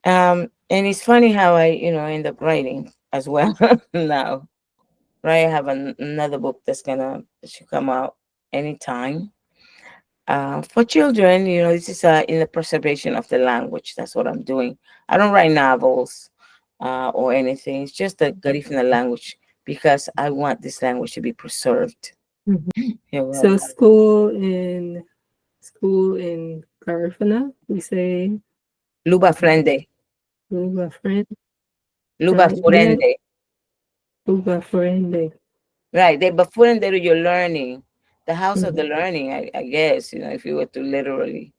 And it's funny how I, end up writing as well now. Right, I have another book that's gonna should come out anytime. For children, this is in the preservation of the language. That's what I'm doing. I don't write novels or anything. It's just the Garifuna language because I want this language to be preserved. Mhm. Yeah, well, So school in Garifuna, we say Luba Frende, Luba friend, Luba yeah, Furende. Luba friend. Right, they Bafurende, you're learning. The house of the Mhm, learning, I guess, if you were to literally.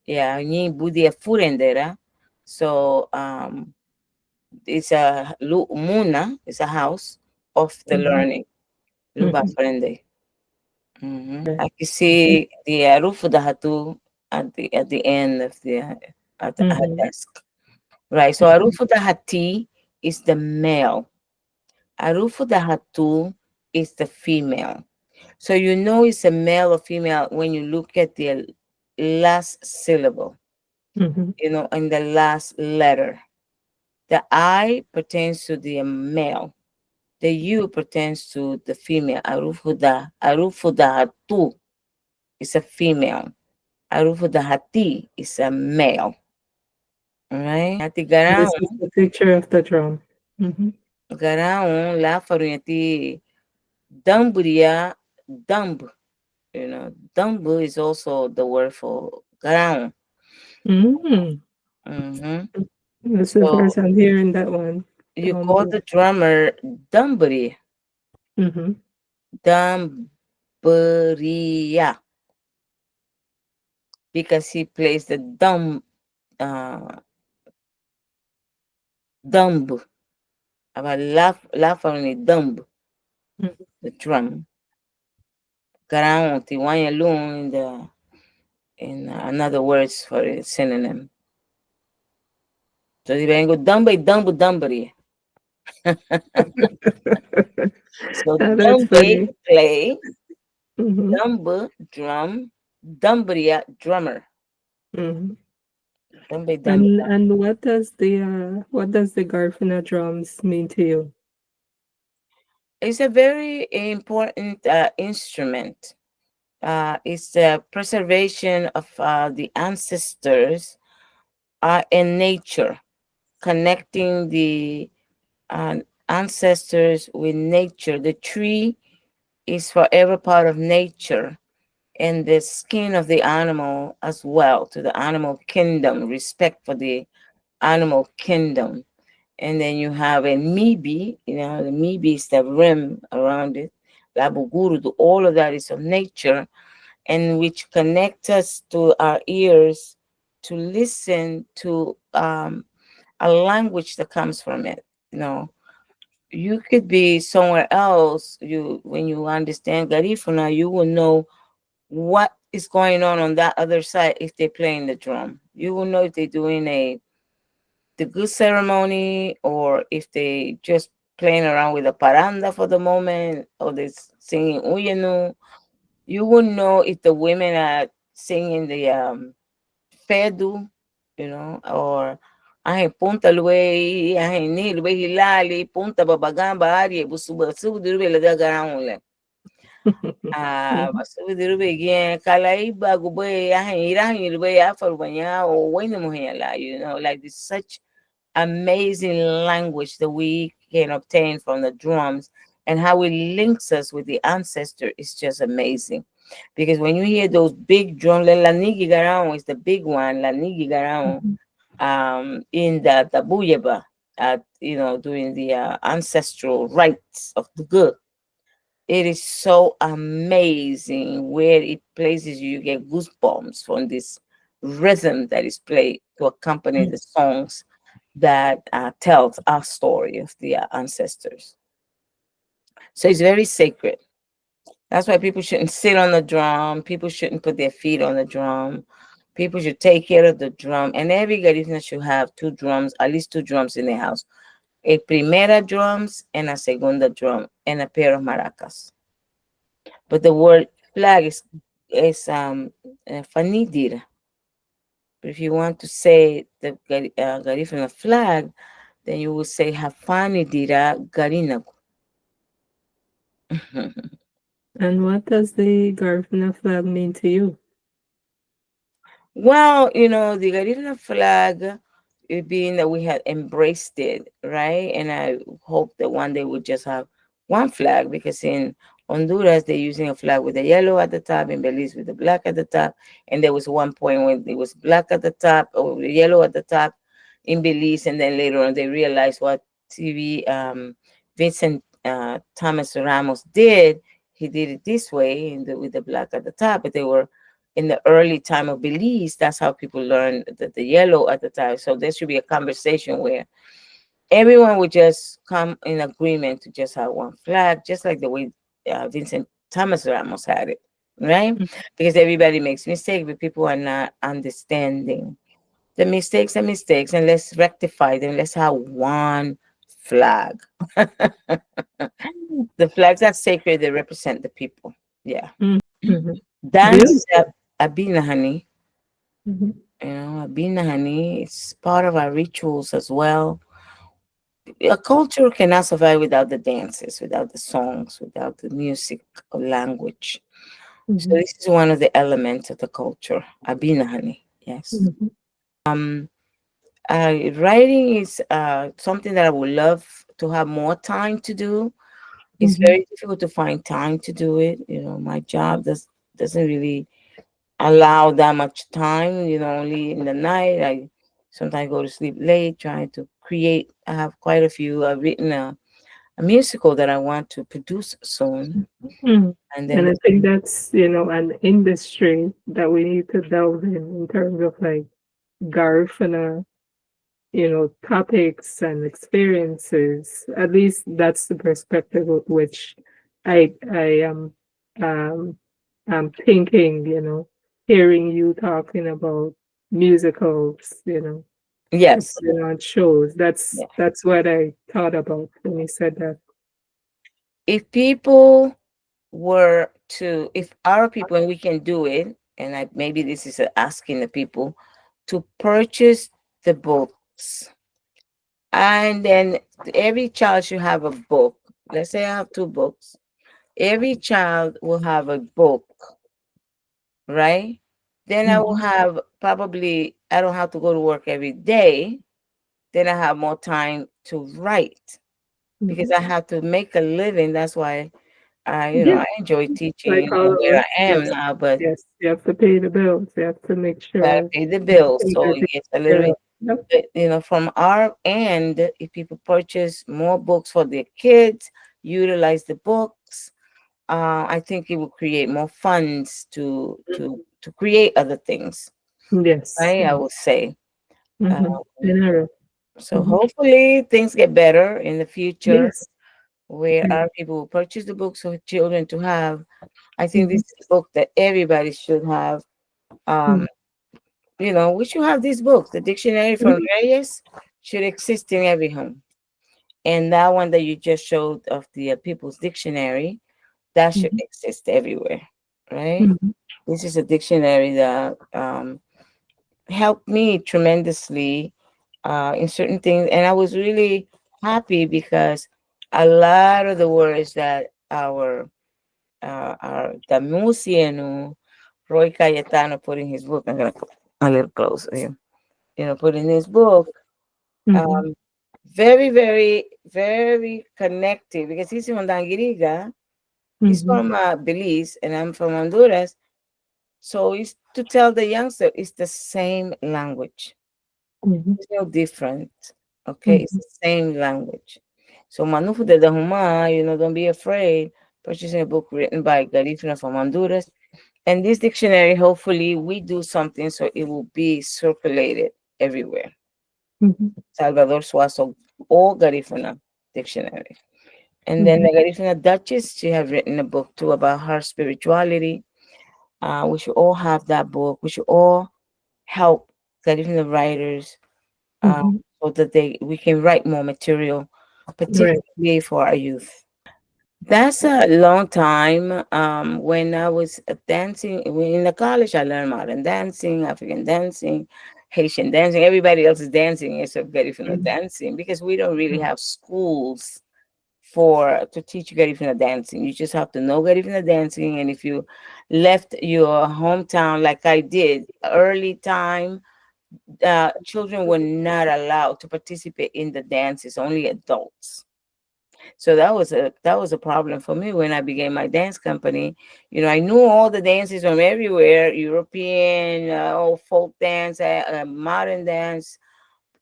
Yeah, Nyi Budia Furendera. So it's a Muna, it's a house of the mhm, learning. Luba mhm. Frende. Right. I can see the Rufu Dahatu at the end of the at her Mhm, desk. Right. So Arufu Dahati is the male. Arufu Dahatu is the female. So you know it's a male or female when you look at the last syllable, mhm, in the last letter. The I pertains to the male. The U pertains to the female. Arufudahatu is a female. Arufudahati is a male. All right. Ati This garang, is the picture of the drum. Mhm, garang la farunyati damburia dumb. Dumb is also the word for garang. mhm. Mm-hmm. This is the So first I'm hearing that one. you call the drummer Dumbri, Mhm, Dumburia, because he plays the uh, dumb. About laugh only dumb, mhm. the drum. Garang, Tiwanya Lung in another words for a synonym. So di vengo dumby dumb dumbri. So Ah, that's dumby funny. play, Mhm, dumb drum, dumbria drummer. mhm. Dumby dumb. And what does the Garfina drums mean to you? It's a very important instrument. It's the preservation of the ancestors in nature, connecting the ancestors with nature. The tree is forever part of nature, and the skin of the animal as well, to the animal kingdom, respect for the animal kingdom. And then you have a mibi, the mibi is the rim around it. Labuguru, all of that is of nature, and which connect us to our ears to listen to a language that comes from it. You could be somewhere else. When you understand Garifuna, you will know what is going on that other side if they're playing the drum. You will know if they're doing the good ceremony or if they just playing around with a paranda for the moment or they singing uyenu. You will know if the women are singing the fedu, or ahe punta luwe, ahe ni luwe hilali, punta babagamba ari busuba subu dirube la daga. Mhm, Basubi dirube again. Kalaiba gube irahi rube afarubanya or wayne muhela, like this such amazing language that we can obtain from the drums and how it links us with the ancestor is just amazing. Because when you hear those big drums, la nigi garao is the big one, la nigi garao, mhm, in the buyaba, during the ancestral rites of the good. It is so amazing where it places you. You get goosebumps from this rhythm that is played to accompany mhm. the songs that tells our story of the ancestors. So it's very sacred. That's why people shouldn't sit on the drum. People shouldn't put their feet on the drum. People should take care of the drum. And every Garifuna should have two drums, at least two drums in their house. A primera drums and a segunda drum and a pair of maracas. But the word flag is fanidira. But if you want to say the Garifuna flag, then you will say Hafani Dira Garinagu. And what does the Garifuna flag mean to you? Well, the Garifuna flag, it being that we had embraced it, right? And I hope that one day we'll just have one flag, because in Honduras they're using a flag with the yellow at the top, in Belize with the black at the top, and there was one point when it was black at the top or the yellow at the top in Belize, and then later on they realized what TV Vincent Thomas Ramos did. He did it this way with the black at the top, but they were in the early time of Belize. That's how people learned the yellow at the time. So there should be a conversation where everyone would just come in agreement to just have one flag, just like the way Vincent Thomas Ramos had it, right? Because everybody makes mistakes, but people are not understanding the mistakes are mistakes, and let's rectify them. Let's have one flag. The flags are sacred, they represent the people. Yeah. Mm-hmm. Dance Beautiful. Abina honey. Mhm. Abina honey, it's part of our rituals as well. A culture cannot survive without the dances, without the songs, without the music or language. So Mhm. this is one of the elements of the culture. Abina honey. Yes. Mhm. Um Writing is something that I would love to have more time to do. It's Mhm. very difficult to find time to do it. My job doesn't really allow that much time. Only in the night. I sometimes go to sleep late trying to create. I have quite a few. I've written a musical that I want to produce soon, Mm. and And then I think that's, an industry that we need to delve in terms of like Garifuna, topics and experiences. At least that's the perspective with which I am um I'm thinking, hearing you talking about musicals, and yes, putting on shows. yeah. That's what I thought about when you said that. If people if our people, and we can do it, and maybe this is asking the people to purchase the books, and then every child should have a book. Let's say I have two books. Every child will have a book, right? Then I will Mhm. have, probably, I don't have to go to work every day. Then I have more time to write, because Mhm. I have to make a living. That's why Yeah, I enjoy teaching, like all of where us. I am Yes, now, but yes. You have to pay the bills. You have to make gotta sure pay the bills. things So are it taken gets a little care bit, of. Yep. from our end, if people purchase more books for their kids, utilize the books, I think it will create more funds to create other things, Yes. right? I would say. Mm-hmm. Um, General. so Mm-hmm. hopefully things get better in the future, Yes. where Mm-hmm. our people will purchase the books for children to have. I think this is a book that everybody should have. Mm-hmm. Um, we should have these books. The Dictionary from Reyes should exist in every home. And that one that you just showed of the People's Dictionary, that should Mm-hmm. exist everywhere, right? Mm-hmm. This is a dictionary that helped me tremendously in certain things. And I was really happy because a lot of the words that our Damusiano Roy Cayetano put in his book, I'm going to put a little closer here, put in his book, Mm-hmm. um, very, very, very connected, because he's from Dangiriga. He's Mm-hmm. from Belize, and I'm from Honduras. So it's to tell the youngster it's the same language. Mm-hmm. It's no different. Okay, it's Mm-hmm. the same language. So Manufu de Dahuma, don't be afraid. Purchasing a book written by Garifuna from Honduras. And this dictionary, hopefully, we do something so it will be circulated everywhere. Mm-hmm. Salvador Suazo or Garifuna dictionary. And then Mm-hmm. the Garifuna Duchess, she have written a book too about her spirituality. We should all have that book. We should all help Garifuna writers, uh, Mm-hmm. so that we can write more material, Right. particularly for our youth. That's a long time. When I was dancing in the college, I learned modern dancing, African dancing, Haitian dancing. Everybody else is dancing except Garifuna Mm, dancing because we don't really mm, have schools for to teach you Garifuna dancing. You just have to know Garifuna dancing, and if you left your hometown like I did early time, children were not allowed to participate in the dances. Only adults. So that was a problem for me when I began my dance company. I knew all the dances from everywhere: European, folk dance, modern dance,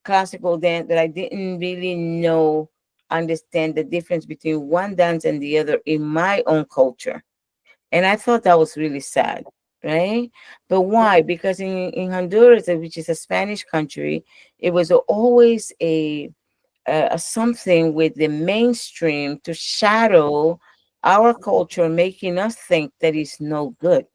classical dance. But I didn't really understand the difference between one dance and the other in my own culture, and I thought that was really sad. Right? But why? Because in Honduras, which is a Spanish country, it was always a something with the mainstream to shadow our culture, making us think that it's no good.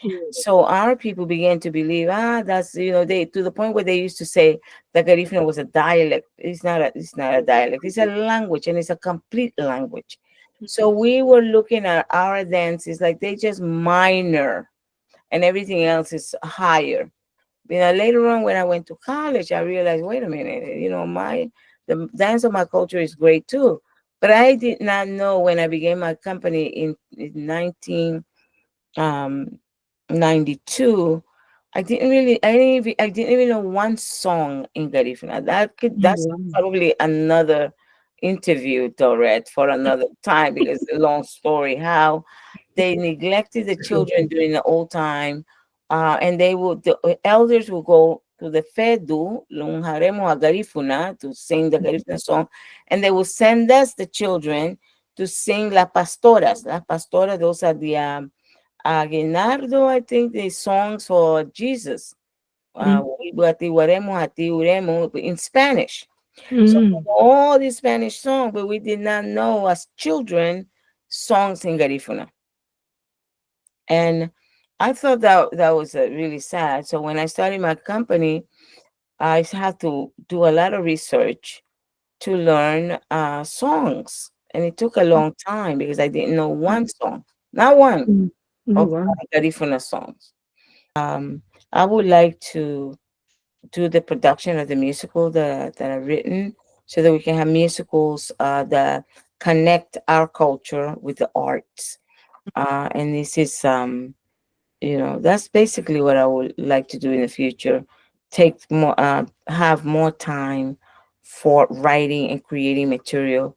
mm, So our people began to believe, that's they to the point where they used to say that Garifuna was a dialect. It's not a dialect. It's a language, and it's a complete language. So we were looking at our dances like they just minor, and everything else is higher. Later on when I went to college, I realized, wait a minute, my the dance of my culture is great too. But I did not know when I began my company in 1992. I didn't even know one song in Garifuna. That's mm, probably another interview, Dorette, for another time because it's a long story. How they neglected the children during the old time, and the elders would go to the Fedu, Lunharemo a Garifuna, to sing the Garifuna song, and they will send us the children to sing La Pastoras. La Pastora, those are the Aguinaldo, I think, the songs for Jesus. mm, Guatiwaremo, Hatiuremo, in Spanish. So mm, all these Spanish songs, but we did not know as children songs in Garifuna. And I thought that was really sad. So when I started my company, I had to do a lot of research to learn songs. And it took a long time because I didn't know one song, not one mm. Oh, of wow. Garifuna songs. I would like to do the production of the musical that I've written so that we can have musicals that connect our culture with the arts. And this is that's basically what I would like to do in the future. Have more time for writing and creating material